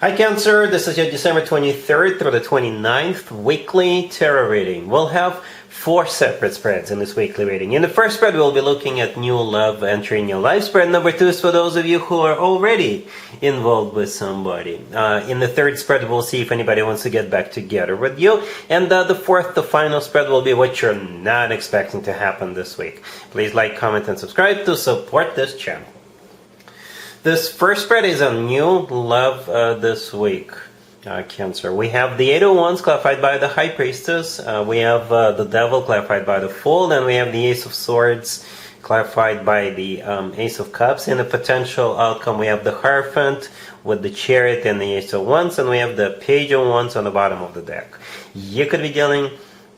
Hi Cancer, this is your December 23rd through the 29th weekly tarot reading. We'll have 4 separate spreads in this weekly reading. In the first spread, we'll be looking at new love entering your life. Spread number 2 is for those of you who are already involved with somebody. In the third spread, we'll see if anybody wants to get back together with you. And the fourth, the final spread, will be what you're not expecting to happen this week. Please like, comment, and subscribe to support this channel. This first spread is on new love this week, Cancer. We have the Eight of Wands clarified by the High Priestess. We have the Devil clarified by the Fool. And we have the Ace of Swords clarified by the Ace of Cups. In the potential outcome, we have the Hierophant with the Chariot and the Ace of Wands. And we have the Page of Wands on the bottom of the deck. You could be dealing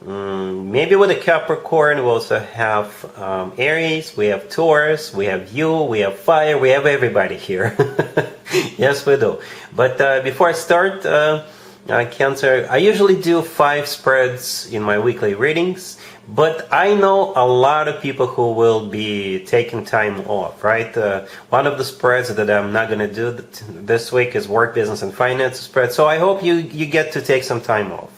maybe with a Capricorn. We also have Aries, we have Taurus, we have you, we have fire, we have everybody here. Yes, we do. But before I start, Cancer, I usually do 5 spreads in my weekly readings, but I know a lot of people who will be taking time off, right? One of the spreads that I'm not going to do this week is work, business, and finance spread, so I hope you get to take some time off.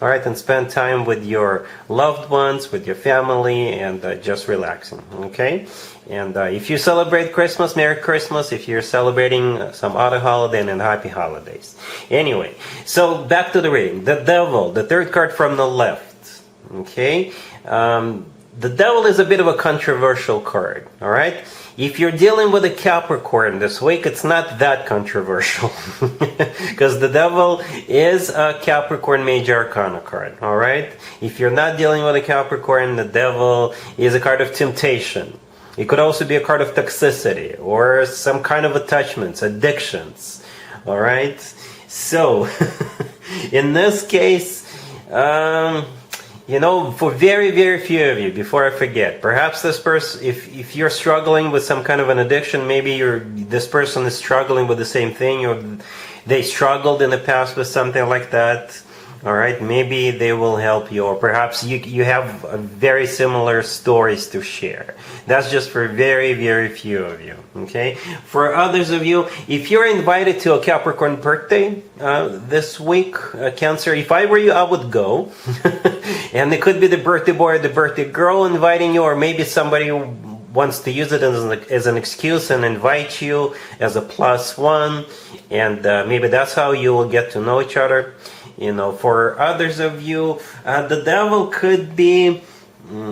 All right, and spend time with your loved ones, with your family, and just relaxing, okay? And if you celebrate Christmas, Merry Christmas. If you're celebrating some other holiday, then Happy Holidays. Anyway, so back to the reading. The Devil, the third card from the left, okay? The Devil is a bit of a controversial card, all right? If you're dealing with a Capricorn this week, it's not that controversial. Because the Devil is a Capricorn Major Arcana card, all right? If you're not dealing with a Capricorn, the Devil is a card of temptation. It could also be a card of toxicity or some kind of attachments, addictions, all right? So, in this case, you know, for very, very few of you, before I forget, perhaps this person, if you're struggling with some kind of an addiction, maybe this person is struggling with the same thing, or they struggled in the past with something like that. All right, maybe they will help you, or perhaps you have very similar stories to share. That's just for very, very few of you, okay? For others of you, if you're invited to a Capricorn birthday this week, Cancer, if I were you, I would go. And it could be the birthday boy or the birthday girl inviting you, or maybe somebody wants to use it as an excuse and invite you as a +1, and maybe that's how you will get to know each other. You know, for others of you, the Devil could be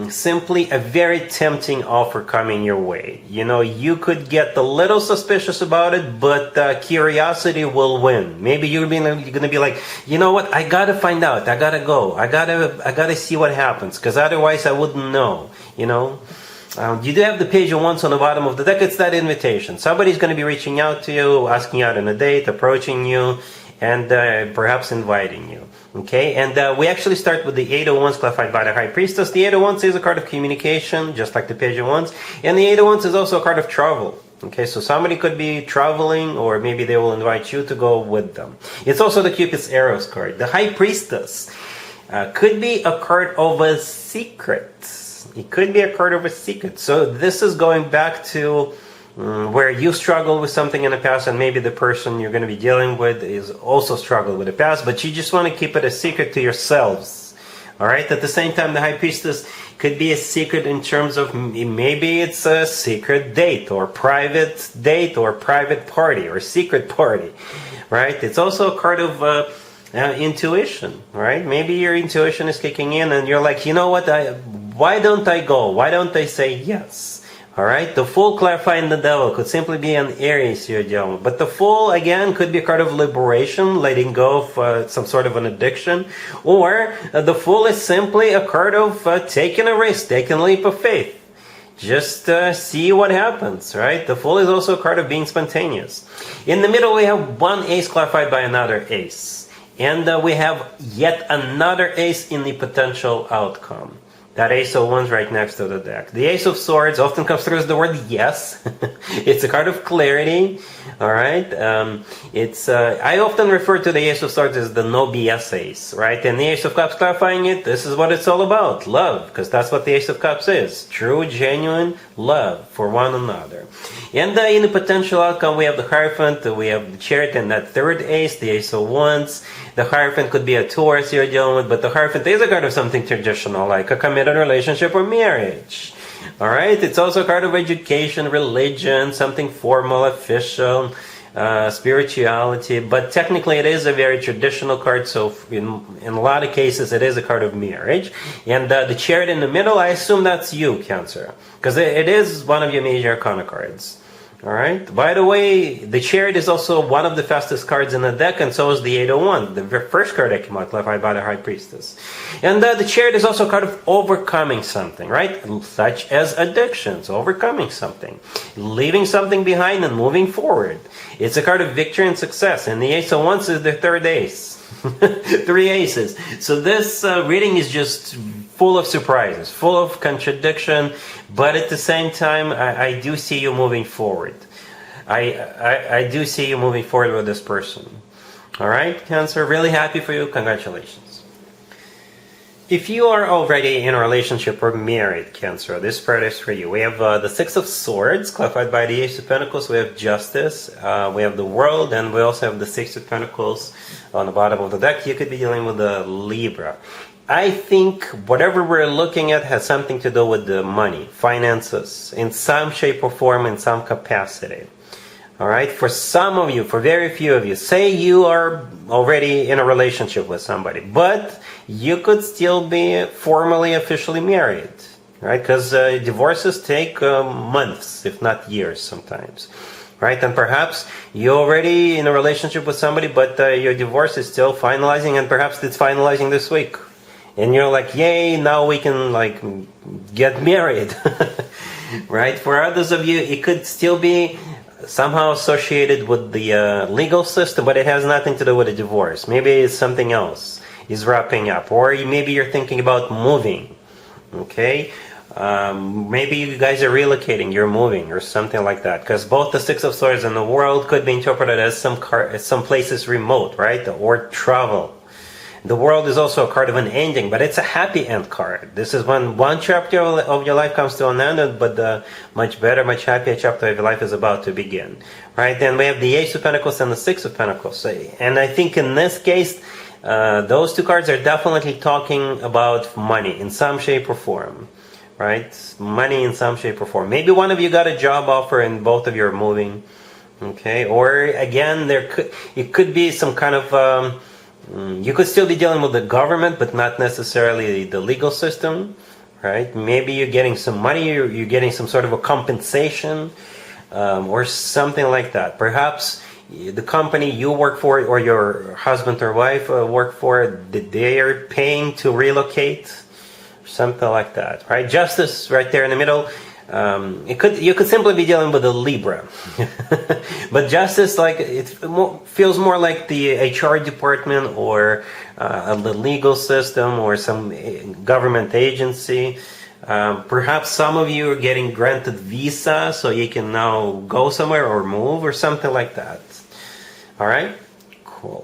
simply a very tempting offer coming your way. You know, you could get a little suspicious about it, but curiosity will win. Maybe you're going to be like, you know what, I got to find out. I got to go. I got to see what happens, because otherwise I wouldn't know, you know. You do have the Page of Wands on the bottom of the deck. It's that invitation. Somebody's going to be reaching out to you, asking you out on a date, approaching you, and perhaps inviting you, okay? And we actually start with the Eight of Wands clarified by the High Priestess. The Eight of Wands is a card of communication, just like the Page of Wands, and the Eight of Wands is also a card of travel, okay? So somebody could be traveling, or maybe they will invite you to go with them. It's also the Cupid's Arrows card. The High Priestess could be a card of a secret. It could be a card of a secret. So this is going back to where you struggled with something in the past, and maybe the person you're going to be dealing with is also struggled with the past, but you just want to keep it a secret to yourselves. All right? At the same time, the High Priestess could be a secret in terms of maybe it's a secret date, or private party, or secret party. Right? It's also a card of intuition. Right? Maybe your intuition is kicking in, and you're like, you know what? Why don't I go? Why don't I say yes? Alright, the Fool clarifying the Devil could simply be an Aries you're dealing with. But the Fool, again, could be a card of liberation, letting go of some sort of an addiction. Or the Fool is simply a card of taking a risk, taking a leap of faith. Just see what happens, right? The Fool is also a card of being spontaneous. In the middle, we have one Ace clarified by another Ace. And we have yet another Ace in the potential outcome. That Ace of Wands right next to the deck. The Ace of Swords often comes through as the word yes. It's a card of clarity. All right. I often refer to the Ace of Swords as the no BS Ace, right? And the Ace of Cups clarifying it. This is what it's all about, love, because that's what the Ace of Cups is: true, genuine love for one another. And in the potential outcome, we have the Hierophant, we have the Chariot, and that third Ace, the Ace of Wands. The Hierophant could be a Taurus you're dealing with, but the Hierophant is a card of something traditional, like a committed relationship or marriage. All right, it's also a card of education, religion, something formal, official, spirituality. But technically, it is a very traditional card. So in a lot of cases, it is a card of marriage. And the Chariot in the middle, I assume that's you, Cancer, because it is one of your major arcana cards. All right. By the way, the Chariot is also one of the fastest cards in the deck, and so is the 801, the first card that came out, clarified by the High Priestess. And the Chariot is also a card of overcoming something, right? Such as addictions, overcoming something, leaving something behind and moving forward. It's a card of victory and success, and the Ace of Wands is the third ace. 3 aces. So this reading is just full of surprises, full of contradiction, but at the same time, I do see you moving forward. I do see you moving forward with this person. All right, Cancer, really happy for you. Congratulations. If you are already in a relationship or married, Cancer, this spread is for you. We have the Six of Swords, clarified by the Ace of Pentacles. We have Justice, we have the World, and we also have the Six of Pentacles on the bottom of the deck. You could be dealing with the Libra. I think whatever we're looking at has something to do with the money, finances, in some shape or form, in some capacity. All right, for some of you, for very few of you, say you are already in a relationship with somebody, but you could still be formally, officially married, right? Because divorces take months, if not years sometimes, right? And perhaps you're already in a relationship with somebody, but your divorce is still finalizing, and perhaps it's finalizing this week. And you're like, yay, now we can like get married, right? For others of you, it could still be somehow associated with the legal system, but it has nothing to do with a divorce. Maybe it's something else is wrapping up, or maybe you're thinking about moving, okay? Maybe you guys are relocating, you're moving, or something like that, because both the Six of Swords and the World could be interpreted as some places remote, right? Or travel. The World is also a card of an ending, but it's a happy end card. This is when one chapter of your life comes to an end, but the much better, much happier chapter of your life is about to begin. Right? Then we have the Ace of Pentacles and the Six of Pentacles. And I think in this case, those two cards are definitely talking about money in some shape or form. Right? Money in some shape or form. Maybe one of you got a job offer and both of you are moving. Okay? Or again, it could be some kind of... you could still be dealing with the government, but not necessarily the legal system, right? Maybe you're getting some money, you're getting some sort of a compensation, or something like that. Perhaps the company you work for, or your husband or wife work for, they are paying to relocate, something like that, right? Justice right there in the middle. You could simply be dealing with a Libra, but Justice, like feels more like the HR department or the legal system or some government agency. Perhaps some of you are getting granted visa, so you can now go somewhere or move or something like that. All right, cool.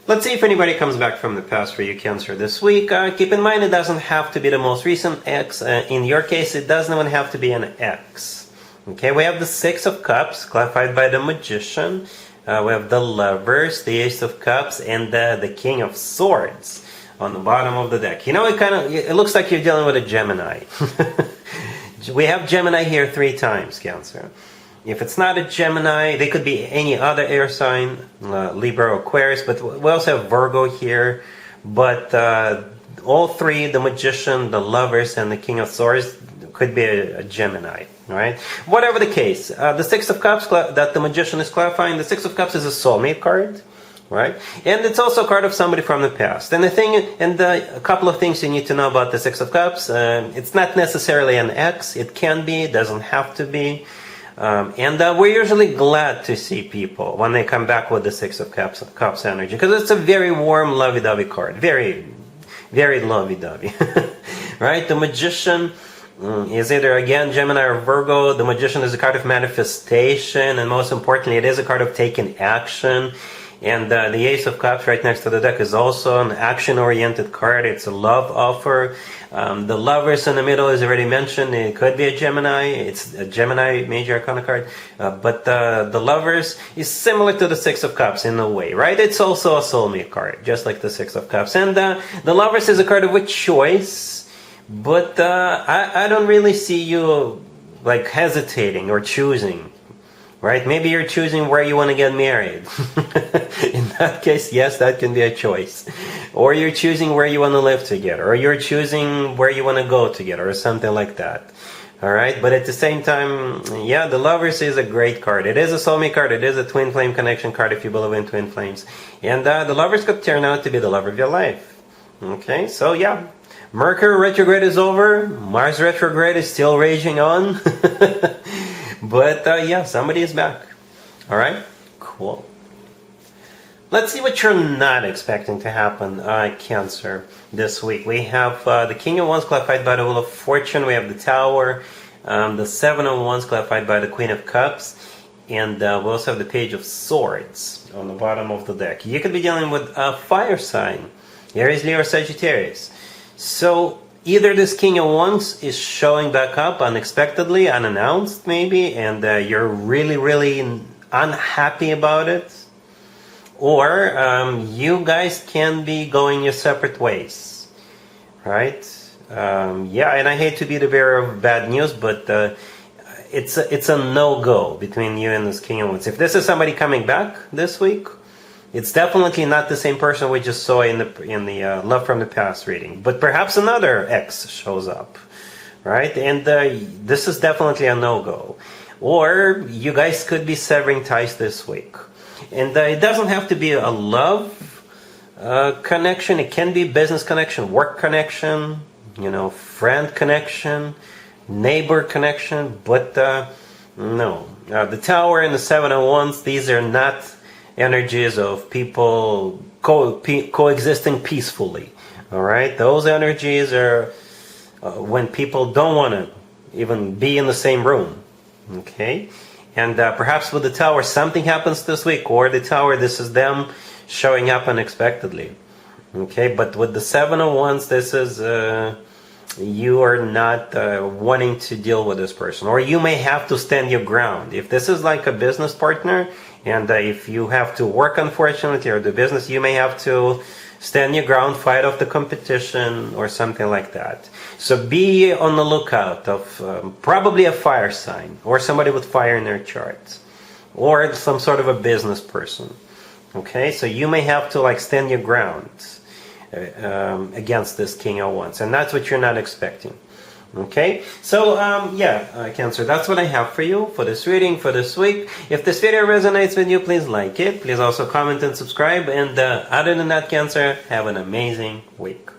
Let's see if anybody comes back from the past for you, Cancer, this week. Keep in mind, it doesn't have to be the most recent ex. In your case, it doesn't even have to be an ex. Okay, we have the Six of Cups, clarified by the Magician. We have the Lovers, the Ace of Cups, and the King of Swords on the bottom of the deck. You know, it looks like you're dealing with a Gemini. We have Gemini here 3 times, Cancer. If it's not a Gemini, they could be any other air sign, Libra or Aquarius, but we also have Virgo here. But all 3, the Magician, the Lovers, and the King of Swords, could be a Gemini, right? Whatever the case, the Six of Cups that the Magician is clarifying, the Six of Cups is a soulmate card, right? And it's also a card of somebody from the past. And a couple of things you need to know about the Six of Cups. It's not necessarily an ex. It can be, it doesn't have to be. And we're usually glad to see people when they come back with the Six of Cups energy, because it's a very warm, lovey-dovey card. Very, very lovey-dovey. right? The Magician is either again Gemini or Virgo. The Magician is a card of manifestation, and most importantly, it is a card of taking action. And the Ace of Cups right next to the deck is also an action-oriented card. It's a love offer. The Lovers in the middle is already mentioned. It could be a Gemini. It's a Gemini major arcana card. But the Lovers is similar to the Six of Cups in a way, right? It's also a soulmate card, just like the Six of Cups. And the Lovers is a card of a choice. But I don't really see you like hesitating or choosing. Right? Maybe you're choosing where you want to get married. In that case, yes, that can be a choice. Or you're choosing where you want to live together. Or you're choosing where you want to go together, or something like that. Alright? But at the same time, yeah, the Lovers is a great card. It is a soulmate card. It is a twin flame connection card if you believe in twin flames. And the Lovers could turn out to be the love of your life. Okay? So, yeah. Mercury retrograde is over. Mars retrograde is still raging on. But yeah, somebody is back. All right, cool. Let's see what you're not expecting to happen, Cancer, this week. We have the King of Wands clarified by the Wheel of Fortune. We have the Tower, the Seven of Wands clarified by the Queen of Cups, and we also have the Page of Swords on the bottom of the deck. You could be dealing with a fire sign, Aries, Leo, or Sagittarius. So either this King of Wands is showing back up unexpectedly, unannounced maybe, and you're really, really unhappy about it. Or you guys can be going your separate ways, right? Yeah, and I hate to be the bearer of bad news, but it's a no-go between you and this King of Wands. If this is somebody coming back this week, it's definitely not the same person we just saw in the Love from the Past reading. But perhaps another ex shows up, right? And this is definitely a no-go. Or you guys could be severing ties this week. And it doesn't have to be a love connection. It can be business connection, work connection, friend connection, neighbor connection. But no. The Tower and the Seven of Wands, these are not energies of people coexisting peacefully. All right, those energies are when people don't want to even be in the same room. Okay, and perhaps with the Tower something happens this week, or the Tower, this is them showing up unexpectedly. Okay, but with the Seven of Wands, this is you are not wanting to deal with this person, or you may have to stand your ground. If this is like a business partner, and if you have to work, unfortunately, or the business, you may have to stand your ground, fight off the competition, or something like that. So be on the lookout of probably a fire sign, or somebody with fire in their charts, or some sort of a business person. Okay, so you may have to like stand your ground against this King of Wands, and that's what you're not expecting. Okay, so yeah, Cancer, that's what I have for you for this reading for this week. If this video resonates with you, please like it. Please also comment and subscribe. And other than that, Cancer, have an amazing week.